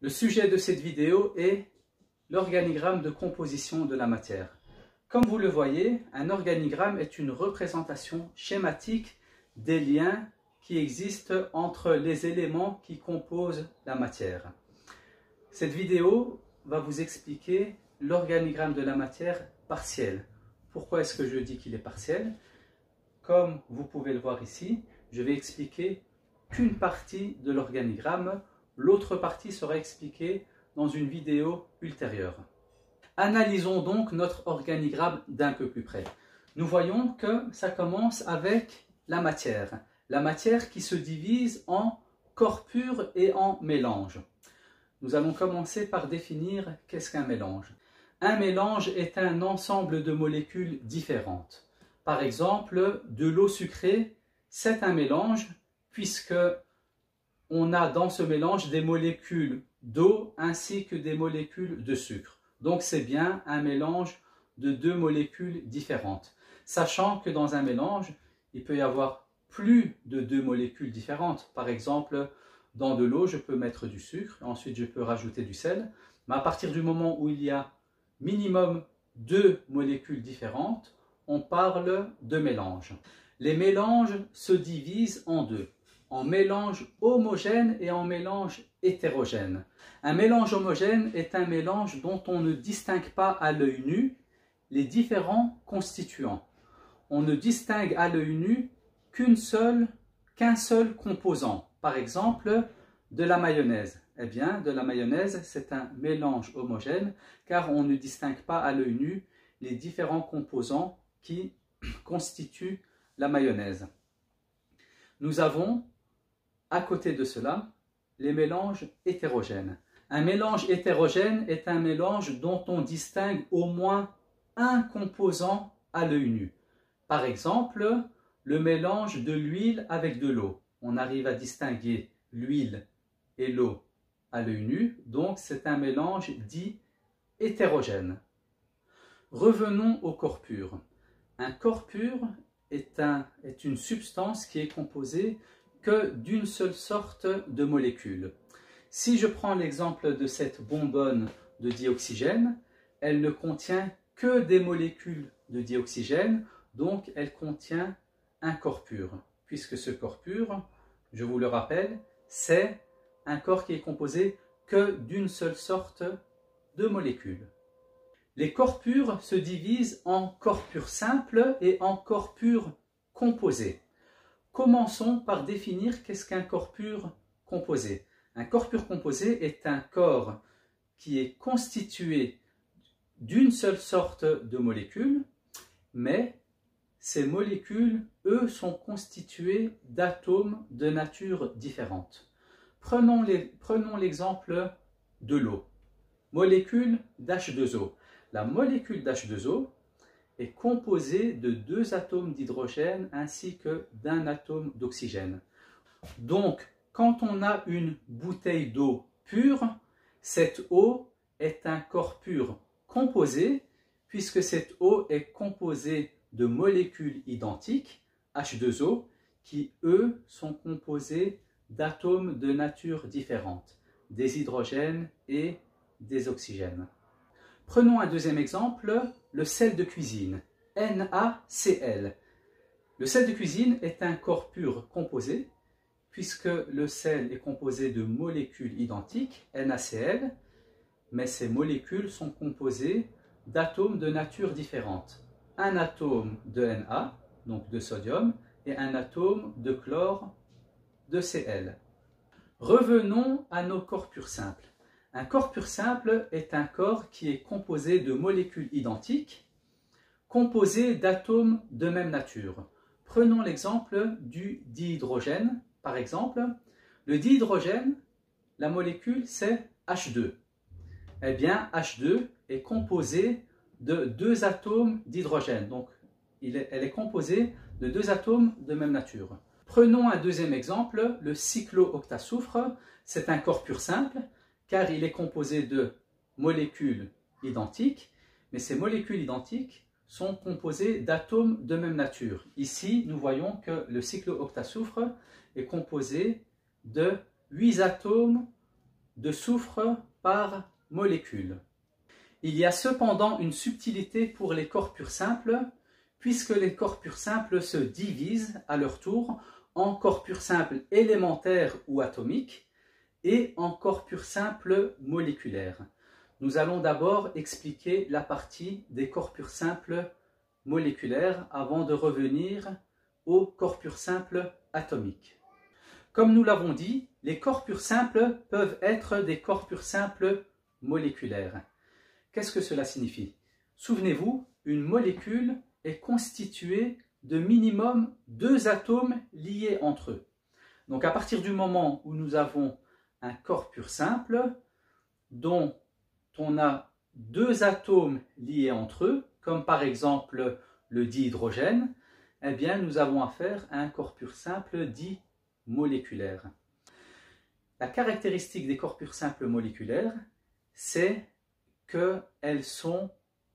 Le sujet de cette vidéo est l'organigramme de composition de la matière. Comme vous le voyez, un organigramme est une représentation schématique des liens qui existent entre les éléments qui composent la matière. Cette vidéo va vous expliquer l'organigramme de la matière partielle. Pourquoi est-ce que je dis qu'il est partiel? Comme vous pouvez le voir ici, je vais expliquer qu'une partie de l'organigramme. L'autre partie sera expliquée dans une vidéo ultérieure. Analysons donc notre organigramme d'un peu plus près. Nous voyons que ça commence avec la matière. La matière qui se divise en corps pur et en mélange. Nous allons commencer par définir qu'est-ce qu'un mélange. Un mélange est un ensemble de molécules différentes. Par exemple, de l'eau sucrée, c'est un mélange puisque on a dans ce mélange des molécules d'eau ainsi que des molécules de sucre. Donc c'est bien un mélange de deux molécules différentes. Sachant que dans un mélange, il peut y avoir plus de deux molécules différentes. Par exemple, dans de l'eau, je peux mettre du sucre, ensuite je peux rajouter du sel. Mais à partir du moment où il y a minimum deux molécules différentes, on parle de mélange. Les mélanges se divisent en deux. En mélange homogène et en mélange hétérogène. Un mélange homogène est un mélange dont on ne distingue pas à l'œil nu les différents constituants. On ne distingue à l'œil nu qu'un seul composant. Par exemple, de la mayonnaise. Eh bien, de la mayonnaise, c'est un mélange homogène car on ne distingue pas à l'œil nu les différents composants qui constituent la mayonnaise. Nous avons à côté de cela, les mélanges hétérogènes. Un mélange hétérogène est un mélange dont on distingue au moins un composant à l'œil nu. Par exemple, le mélange de l'huile avec de l'eau. On arrive à distinguer l'huile et l'eau à l'œil nu, donc c'est un mélange dit hétérogène. Revenons au corps pur. Un corps pur est une substance qui est composée que d'une seule sorte de molécules. Si je prends l'exemple de cette bonbonne de dioxygène, elle ne contient que des molécules de dioxygène, donc elle contient un corps pur. Puisque ce corps pur, je vous le rappelle, c'est un corps qui est composé que d'une seule sorte de molécules. Les corps purs se divisent en corps purs simples et en corps purs composés. Commençons par définir qu'est-ce qu'un corps pur composé. Un corps pur composé est un corps qui est constitué d'une seule sorte de molécules, mais ces molécules, eux, sont constituées d'atomes de nature différente. Prenons l'exemple de l'eau. Molécule d'H2O. La molécule d'H2O est composée de deux atomes d'hydrogène ainsi que d'un atome d'oxygène. Donc, quand on a une bouteille d'eau pure, cette eau est un corps pur composé, puisque cette eau est composée de molécules identiques, H2O, qui, eux, sont composés d'atomes de nature différente, des hydrogènes et des oxygènes. Prenons un deuxième exemple, le sel de cuisine, NaCl. Le sel de cuisine est un corps pur composé, puisque le sel est composé de molécules identiques, NaCl, mais ces molécules sont composées d'atomes de nature différente. Un atome de Na, donc de sodium, et un atome de chlore, de Cl. Revenons à nos corps purs simples. Un corps pur simple est un corps qui est composé de molécules identiques, composées d'atomes de même nature. Prenons l'exemple du dihydrogène, par exemple. Le dihydrogène, la molécule, c'est H2. Eh bien, H2 est composé de deux atomes d'hydrogène. Donc, elle est composée de deux atomes de même nature. Prenons un deuxième exemple, le cyclooctasoufre. C'est un corps pur simple, car il est composé de molécules identiques, mais ces molécules identiques sont composées d'atomes de même nature. Ici, nous voyons que le cyclooctasoufre est composé de 8 atomes de soufre par molécule. Il y a cependant une subtilité pour les corps purs simples, puisque les corps purs simples se divisent à leur tour en corps purs simples élémentaires ou atomiques et en corps purs simples moléculaires. Nous allons d'abord expliquer la partie des corps purs simples moléculaires avant de revenir aux corps purs simples atomiques. Comme nous l'avons dit, les corps purs simples peuvent être des corps purs simples moléculaires. Qu'est-ce que cela signifie? Souvenez-vous, une molécule est constituée de minimum 2 atomes liés entre eux. Donc à partir du moment où nous avons un corps pur simple dont on a 2 atomes liés entre eux, comme par exemple le dihydrogène, eh bien nous avons affaire à un corps pur simple dit moléculaire. La caractéristique des corps purs simples moléculaires, c'est qu'elles sont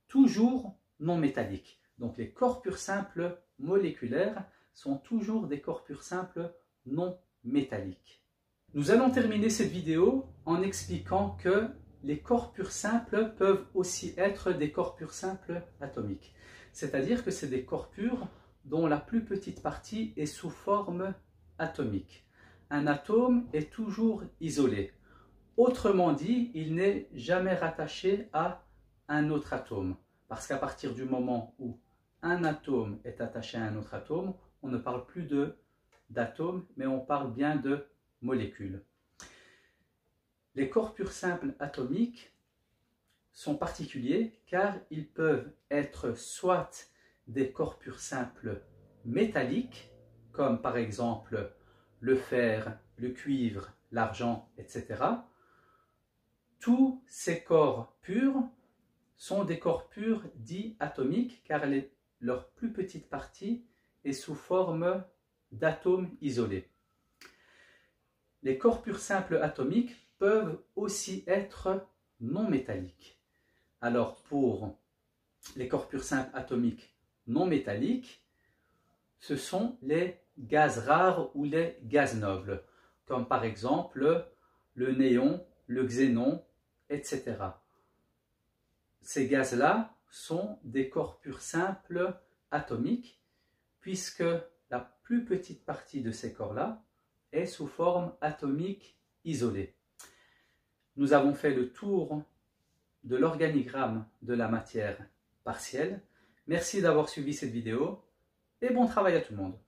toujours non métalliques. Donc les corps purs simples moléculaires sont toujours des corps purs simples non métalliques. Nous allons terminer cette vidéo en expliquant que les corps purs simples peuvent aussi être des corps purs simples atomiques. C'est-à-dire que c'est des corps purs dont la plus petite partie est sous forme atomique. Un atome est toujours isolé. Autrement dit, il n'est jamais rattaché à un autre atome. Parce qu'à partir du moment où un atome est attaché à un autre atome, on ne parle plus d'atomes, mais on parle bien de molécules. Les corps purs simples atomiques sont particuliers car ils peuvent être soit des corps purs simples métalliques, comme par exemple le fer, le cuivre, l'argent, etc. Tous ces corps purs sont des corps purs dits atomiques car leur plus petite partie est sous forme d'atomes isolés. Les corps purs simples atomiques peuvent aussi être non métalliques. Alors pour les corps purs simples atomiques non métalliques, ce sont les gaz rares ou les gaz nobles, comme par exemple le néon, le xénon, etc. Ces gaz-là sont des corps purs simples atomiques, puisque la plus petite partie de ces corps-là est sous forme atomique isolée. Nous avons fait le tour de l'organigramme de la matière partielle. Merci d'avoir suivi cette vidéo et bon travail à tout le monde.